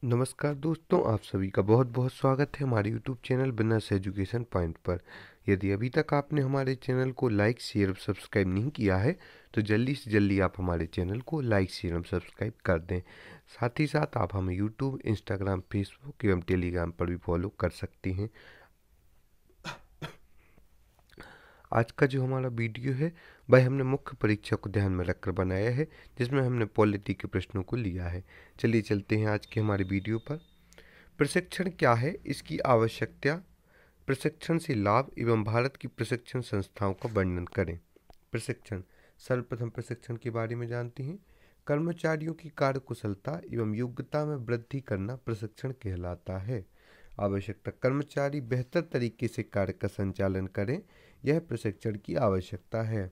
नमस्कार दोस्तों, आप सभी का बहुत बहुत स्वागत है हमारे YouTube channel business education point पर। यदि अभी तक आपने हमारे चैनल को लाइक शेयर और सब्सक्राइब नहीं किया है तो जल्दी से जल्दी आप हमारे चैनल को लाइक शेयर और सब्सक्राइब कर दें। साथ ही साथ आप हमें YouTube, Instagram, Facebook एवं टेलीग्राम पर भी फॉलो कर सकते हैं। आज का जो हमारा वीडियो है वह हमने मुख्य परीक्षा को ध्यान में रखकर बनाया है, जिसमें हमने पॉलिटी के प्रश्नों को लिया है। चलिए चलते हैं आज के हमारे वीडियो पर। प्रशिक्षण क्या है, इसकी आवश्यकता, प्रशिक्षण से लाभ एवं भारत की प्रशिक्षण संस्थाओं का वर्णन करें। प्रशिक्षण, सर्वप्रथम प्रशिक्षण के बारे में जानते हैं। कर्मचारियों की कार्यकुशलता एवं योग्यता में वृद्धि करना प्रशिक्षण कहलाता है। आवश्यकता, कर्मचारी बेहतर तरीके से कार्य का संचालन करें, यह प्रशिक्षण की आवश्यकता है।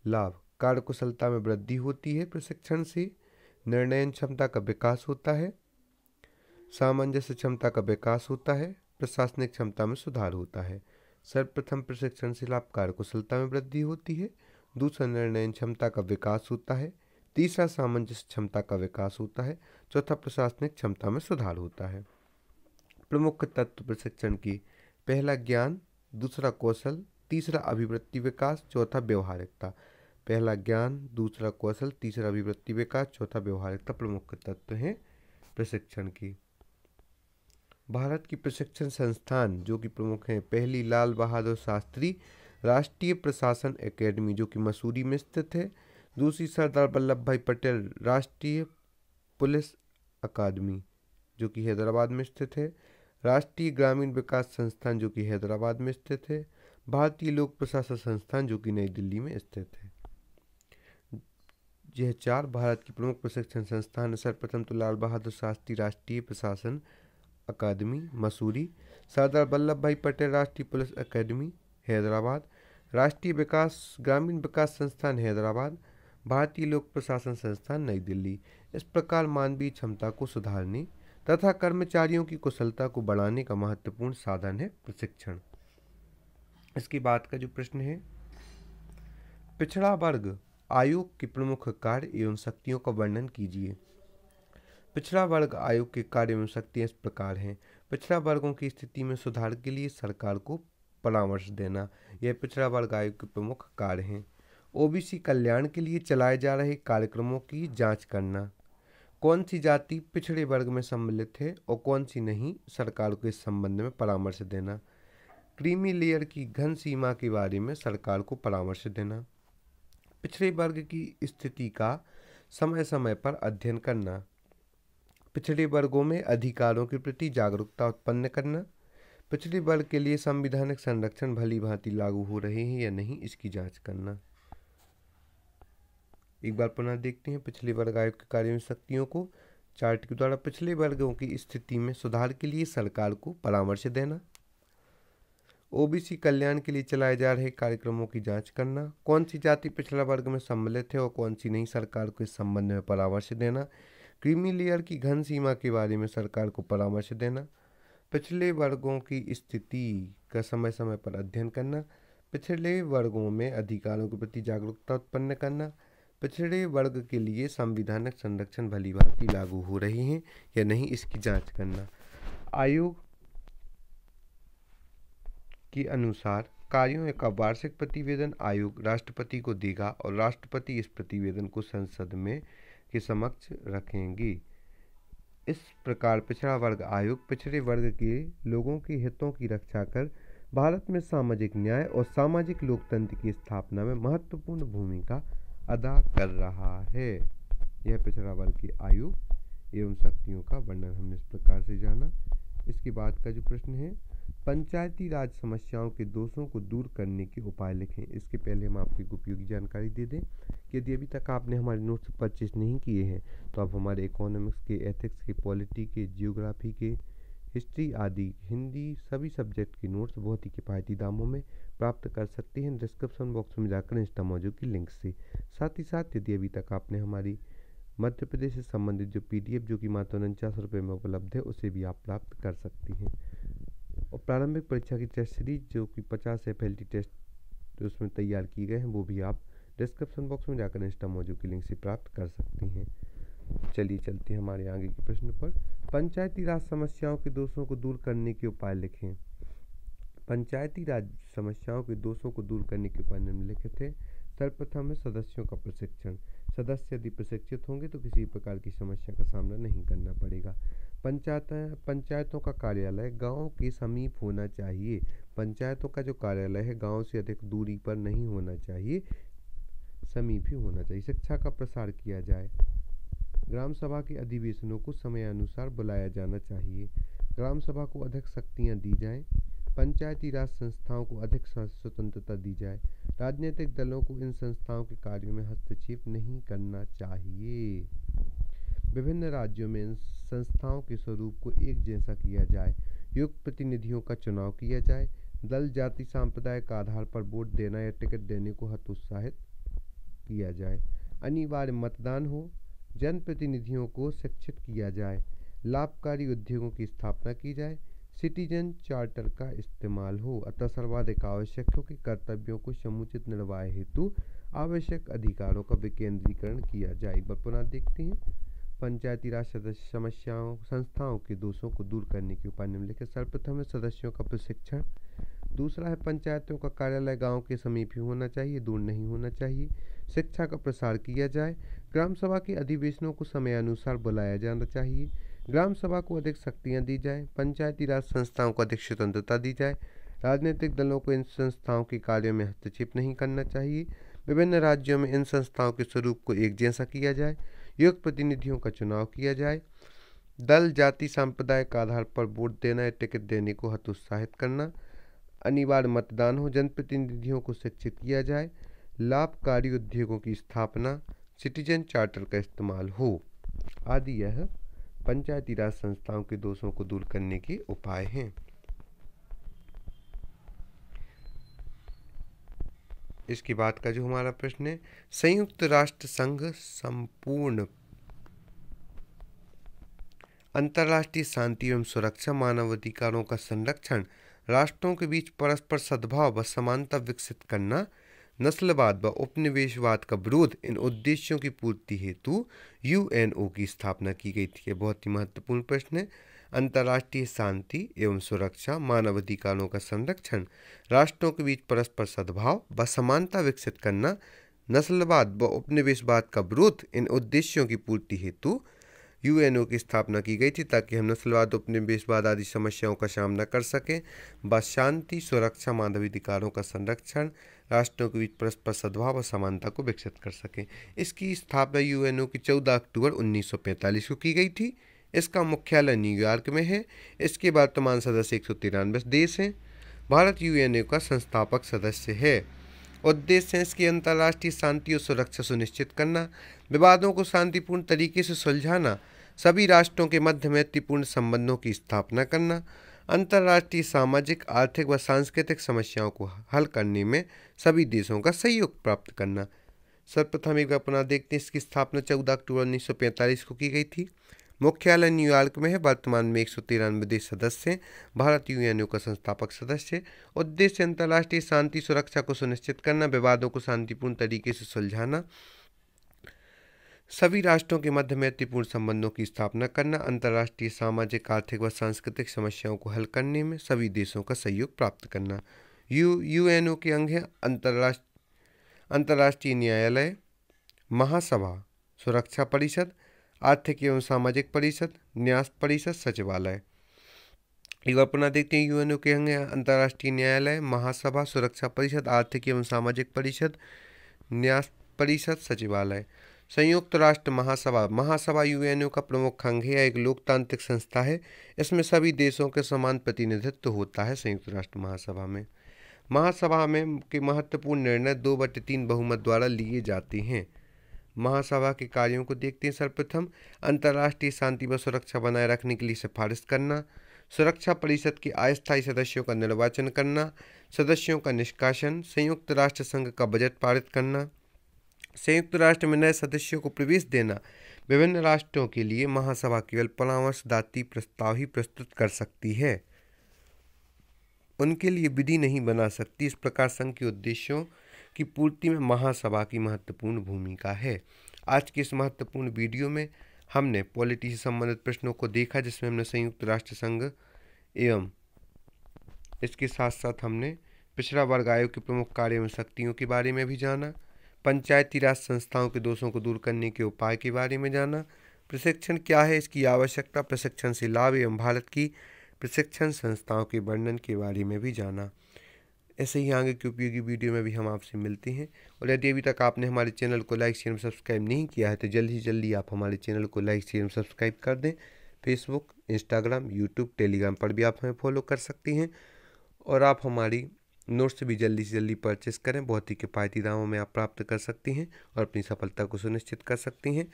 लाभ, कार्यकुशलता में वृद्धि होती है प्रशिक्षण से। निर्णय क्षमता का विकास होता है। सामंजस्य क्षमता का विकास होता है। प्रशासनिक क्षमता में सुधार होता है। सर्वप्रथम प्रशिक्षण से लाभ, कार्यकुशलता में वृद्धि होती है। दूसरा, निर्णय क्षमता का विकास होता है। तीसरा, सामंजस्य क्षमता का विकास होता है। चौथा, प्रशासनिक क्षमता में सुधार होता है। प्रमुख तत्व प्रशिक्षण की, पहला ज्ञान, दूसरा कौशल, तीसरा अभिवृत्ति विकास, चौथा व्यवहारिकता। पहला ज्ञान, दूसरा कौशल, तीसरा अभिवृत्ति विकास, चौथा व्यवहारिकता प्रमुख तत्व हैं प्रशिक्षण की। भारत की प्रशिक्षण संस्थान जो कि प्रमुख हैं, पहली लाल बहादुर शास्त्री राष्ट्रीय प्रशासन एकेडमी जो कि मसूरी में स्थित है। दूसरी सरदार वल्लभ भाई पटेल राष्ट्रीय पुलिस अकादमी जो कि हैदराबाद में स्थित है। राष्ट्रीय ग्रामीण विकास संस्थान जो कि हैदराबाद में स्थित है। भारतीय लोक प्रशासन संस्थान जो कि नई दिल्ली में स्थित है। यह चार भारत की प्रमुख प्रशिक्षण संस्थान है। सर्वप्रथम तो लाल बहादुर शास्त्री राष्ट्रीय प्रशासन अकादमी मसूरी, सरदार वल्लभ भाई पटेल राष्ट्रीय पुलिस अकादमी हैदराबाद, राष्ट्रीय विकास ग्रामीण विकास संस्थान हैदराबाद, भारतीय लोक प्रशासन संस्थान नई दिल्ली। इस प्रकार मानवीय क्षमता को सुधारने तथा कर्मचारियों की कुशलता को बढ़ाने का महत्वपूर्ण साधन है प्रशिक्षण। इसके बाद का जो प्रश्न है, पिछड़ा वर्ग आयोग के प्रमुख कार्य एवं शक्तियों का वर्णन कीजिए। पिछड़ा वर्ग आयोग के कार्य एवं शक्तियाँ इस प्रकार हैं। पिछड़ा वर्गों की स्थिति में सुधार के लिए सरकार को परामर्श देना, यह पिछड़ा वर्ग आयोग के प्रमुख कार्य हैं। ओबीसी कल्याण के लिए चलाए जा रहे कार्यक्रमों की जांच करना। कौन सी जाति पिछड़े वर्ग में सम्मिलित है और कौन सी नहीं, सरकार को इस संबंध में परामर्श देना। क्रीमी लेयर की घन सीमा के बारे में सरकार को परामर्श देना। पिछड़े वर्ग की स्थिति का समय समय पर अध्ययन करना। पिछड़े वर्गों में अधिकारों के प्रति जागरूकता उत्पन्न करना। पिछड़े वर्ग के लिए संवैधानिक संरक्षण भली भांति लागू हो रहे हैं या नहीं, इसकी जांच करना। एक बार पुनः देखते हैं पिछड़े वर्ग आयोग के कार्यों में शक्तियों को। चार्ट के द्वारा पिछड़े वर्गों की स्थिति में सुधार के लिए सरकार को परामर्श देना। ओबीसी कल्याण के लिए चलाए जा रहे कार्यक्रमों की जांच करना। कौन सी जाति पिछड़ा वर्ग में सम्मिलित है और कौन सी नहीं, सरकार को इस संबंध में परामर्श देना। क्रीमी लेयर की घन सीमा के बारे में सरकार को परामर्श देना। पिछले वर्गों की स्थिति का समय समय पर अध्ययन करना। पिछड़े वर्गों में अधिकारों के प्रति जागरूकता उत्पन्न करना। पिछड़े वर्ग के लिए संवैधानिक संरक्षण भली भांति लागू हो रहे हैं या नहीं, इसकी जांच करना। आयोग के अनुसार कार्यों का वार्षिक प्रतिवेदन आयोग राष्ट्रपति को देगा और राष्ट्रपति इस प्रतिवेदन को संसद में के समक्ष रखेंगे। इस प्रकार पिछड़ा वर्ग आयोग पिछड़े वर्ग के लोगों के हितों की रक्षा कर भारत में सामाजिक न्याय और सामाजिक लोकतंत्र की स्थापना में महत्वपूर्ण भूमिका अदा कर रहा है। यह पिछड़ा वर्ग के आयोग एवं शक्तियों का वर्णन हमने इस प्रकार से जाना। इसके बाद का जो प्रश्न है, पंचायती राज समस्याओं के दोषों को दूर करने के उपाय लिखें। इसके पहले हम आपको एक उपयोगी जानकारी दे दें कि यदि अभी तक आपने हमारे नोट्स परचेज नहीं किए हैं तो आप हमारे इकोनॉमिक्स के, एथिक्स के, पॉलिटी के, जियोग्राफी के, हिस्ट्री आदि हिंदी सभी सब्जेक्ट के नोट्स बहुत ही किफ़ायती दामों में प्राप्त कर सकते हैं डिस्क्रिप्शन बॉक्स में जाकर इंस्टा मौजू की लिंक से। साथ ही साथ यदि अभी तक आपने हमारी मध्य प्रदेश से संबंधित जो PDF जो कि मात्र 49 रुपये में उपलब्ध है, उसे भी आप प्राप्त कर सकती हैं। और प्रारंभिक परीक्षा की टेस्ट सीरीज जो कि 50 FLT टेस्ट उसमें तैयार किए गए हैं, वो भी आप डिस्क्रिप्शन बॉक्स में जाकर इंस्टा मौजू की लिंक से प्राप्त कर सकती हैं। चलिए चलते हैं हमारे आगे के प्रश्न पर। पंचायती राज समस्याओं के दोषों को दूर करने के उपाय लिखें। पंचायती राज समस्याओं के दोषों को दूर करने के उपाय निम्नलिखित है। सर्वप्रथम है सदस्यों का प्रशिक्षण। सदस्य यदि प्रशिक्षित होंगे तो किसी प्रकार की समस्या का सामना नहीं करना पड़ेगा। पंचायतों का कार्यालय गांव के समीप होना चाहिए। पंचायतों का जो कार्यालय है गांव से अधिक दूरी पर नहीं होना चाहिए, समीप ही होना चाहिए। शिक्षा का प्रसार किया जाए। ग्राम सभा के अधिवेशनों को समयानुसार बुलाया जाना चाहिए। ग्राम सभा को अधिक शक्तियां दी जाएं। पंचायती राज संस्थाओं को अधिक स्वतंत्रता दी जाए। राजनीतिक दलों को इन संस्थाओं के कार्यों में हस्तक्षेप नहीं करना चाहिए। विभिन्न राज्यों में इन संस्थाओं के स्वरूप को एक जैसा किया जाए। योग्य प्रतिनिधियों का चुनाव किया जाए। दल जाति सांप्रदाय का आधार पर वोट देना या टिकट देने को हतोत्साहित किया जाए। अनिवार्य मतदान हो। जनप्रतिनिधियों को शिक्षित किया जाए। लाभकारी उद्योगों की स्थापना की जाए। सिटीजन चार्टर का इस्तेमाल हो। अतः सर्वाधिक आवश्यक हो कि कर्तव्यों को समुचित निर्वाह हेतु आवश्यक अधिकारों का विकेंद्रीकरण किया जाए। एक बार पुनः देखते हैं। पंचायती राज समस्याओं संस्थाओं के दोषों को दूर करने के उपाय निम्नलिखित। सर्वप्रथम है सदस्यों का प्रशिक्षण। दूसरा है पंचायतों का कार्यालय गांव के समीप ही होना चाहिए, दूर नहीं होना चाहिए। शिक्षा का प्रसार किया जाए। ग्राम सभा के अधिवेशनों को समयानुसार बुलाया जाना चाहिए। ग्राम सभा को अधिक शक्तियां दी जाए। पंचायती राज संस्थाओं को अधिक स्वतंत्रता दी जाए। राजनीतिक दलों को इन संस्थाओं के कार्यों में हस्तक्षेप नहीं करना चाहिए। विभिन्न राज्यों में इन संस्थाओं के स्वरूप को एक जैसा किया जाए। योग्य प्रतिनिधियों का चुनाव किया जाए। दल जाति सांप्रदाय का आधार पर वोट देना या टिकट देने को हतोत्साहित करना। अनिवार्य मतदान हो। जनप्रतिनिधियों को शिक्षित किया जाए। लाभकारी उद्योगों की स्थापना। सिटीजन चार्टर का इस्तेमाल हो आदि यह पंचायती राज संस्थाओं के दोषों को दूर करने के उपाय हैं। इसके बाद का जो हमारा प्रश्न है, संयुक्त राष्ट्र संघ संपूर्ण अंतर्राष्ट्रीय शांति एवं सुरक्षा, मानवाधिकारों का संरक्षण, राष्ट्रों के बीच परस्पर सद्भाव व समानता विकसित करना, नस्लवाद व उपनिवेशवाद का विरोध, इन उद्देश्यों की पूर्ति हेतु यूएनओ की स्थापना की गई थी। बहुत ही महत्वपूर्ण प्रश्न है। अंतर्राष्ट्रीय शांति एवं सुरक्षा, मानवाधिकारों का संरक्षण, राष्ट्रों के बीच परस्पर सद्भाव व समानता विकसित करना, नस्लवाद व उपनिवेशवाद का विरोध, इन उद्देश्यों की पूर्ति हेतु यूएनओ की स्थापना की गई थी ताकि हम नस्लवाद, उपनिवेशवाद आदि समस्याओं का सामना कर सकें। बस शांति, सुरक्षा, मानवाधिकारों का संरक्षण, राष्ट्रों के बीच परस्पर सद्भाव और समानता को विकसित कर सकें। इसकी स्थापना यूएनओ की 14 अक्टूबर 1945 को की गई थी। इसका मुख्यालय न्यूयॉर्क में है। इसके वर्तमान सदस्य 193 देश हैं। भारत यूएनओ का संस्थापक सदस्य है। उद्देश्य है इसकी अंतर्राष्ट्रीय शांति और सुरक्षा सुनिश्चित करना, विवादों को शांतिपूर्ण तरीके से सुलझाना, सभी राष्ट्रों के मध्य मैत्रीपूर्ण संबंधों की स्थापना करना, अंतर्राष्ट्रीय सामाजिक, आर्थिक व सांस्कृतिक समस्याओं को हल करने में सभी देशों का सहयोग प्राप्त करना। सर्वप्रथम एक बार पुनः देखते हैं। इसकी स्थापना 14 अक्टूबर 1945 को की गई थी। मुख्यालय न्यूयॉर्क में है। वर्तमान में 193 देश सदस्य हैं। भारत यूएनओ का संस्थापक सदस्य है। उद्देश्य अंतर्राष्ट्रीय शांति सुरक्षा को सुनिश्चित करना, विवादों को शांतिपूर्ण तरीके से सुलझाना, सभी राष्ट्रों के मध्य मैत्रीपूर्ण संबंधों की स्थापना करना, अंतर्राष्ट्रीय सामाजिक, आर्थिक व सांस्कृतिक समस्याओं को हल करने में सभी देशों का सहयोग प्राप्त करना। यूएनओ के अंग हैं अंतर्राष्ट्रीय न्यायालय, महासभा, सुरक्षा परिषद, आर्थिक एवं सामाजिक परिषद, न्यास परिषद, सचिवालय। एक बार पुनः देखते हैं। यूएनओ के अंग हैं अंतर्राष्ट्रीय न्यायालय, महासभा, सुरक्षा परिषद, आर्थिक एवं सामाजिक परिषद, न्यास परिषद, सचिवालय। संयुक्त राष्ट्र महासभा यूएनओ का प्रमुख अंग है। एक लोकतांत्रिक संस्था है। इसमें सभी देशों के समान प्रतिनिधित्व होता है। संयुक्त राष्ट्र महासभा में के महत्वपूर्ण निर्णय 2/3 बहुमत द्वारा लिए जाते हैं। महासभा के कार्यों को देखते हैं। सर्वप्रथम अंतर्राष्ट्रीय शांति व सुरक्षा बनाए रखने के लिए सिफारिश करना, सुरक्षा परिषद के अस्थायी सदस्यों का निर्वाचन करना, सदस्यों का निष्कासन, संयुक्त राष्ट्र संघ का बजट पारित करना, संयुक्त राष्ट्र में नए सदस्यों को प्रवेश देना। विभिन्न राष्ट्रों के लिए महासभा केवल परामर्शदात्री प्रस्ताव ही प्रस्तुत कर सकती है, उनके लिए विधि नहीं बना सकती। इस प्रकार संघ के उद्देश्यों की पूर्ति में महासभा की महत्वपूर्ण भूमिका है। आज के इस महत्वपूर्ण वीडियो में हमने पॉलिटी से संबंधित प्रश्नों को देखा, जिसमें हमने संयुक्त राष्ट्र संघ एवं इसके साथ साथ हमने पिछड़ा वर्ग आयोग के प्रमुख कार्य एवं शक्तियों के बारे में भी जाना, पंचायती राज संस्थाओं के दोषों को दूर करने के उपाय के बारे में जाना, प्रशिक्षण क्या है, इसकी आवश्यकता, प्रशिक्षण से लाभ एवं भारत की प्रशिक्षण संस्थाओं के वर्णन के बारे में भी जाना। ऐसे ही आगे की उपयोगी वीडियो में भी हम आपसे मिलते हैं। और यदि अभी तक आपने हमारे चैनल को लाइक शेयर सब्सक्राइब नहीं किया है तो जल्दी से जल्दी आप हमारे चैनल को लाइक शेयर सब्सक्राइब कर दें। फेसबुक, इंस्टाग्राम, यूट्यूब, टेलीग्राम पर भी आप हमें फॉलो कर सकती हैं। और आप हमारी नोट्स भी जल्दी से जल्दी परचेस करें, बहुत ही किफ़ायती दामों में आप प्राप्त कर सकती हैं और अपनी सफलता को सुनिश्चित कर सकती हैं।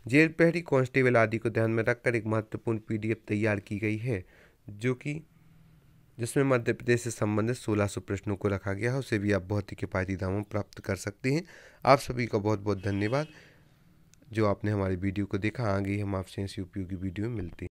जेल प्रहरी, कांस्टेबल आदि को ध्यान में रखकर एक महत्वपूर्ण PDF तैयार की गई है, जिसमें मध्य प्रदेश से संबंधित 1600 प्रश्नों को रखा गया है। उसे भी आप बहुत ही किफ़ायती दामों प्राप्त कर सकते हैं। आप सभी का बहुत बहुत धन्यवाद जो आपने हमारी वीडियो को देखा। आगे हम आपसे ऐसी उपयोगी वीडियो में मिलते हैं।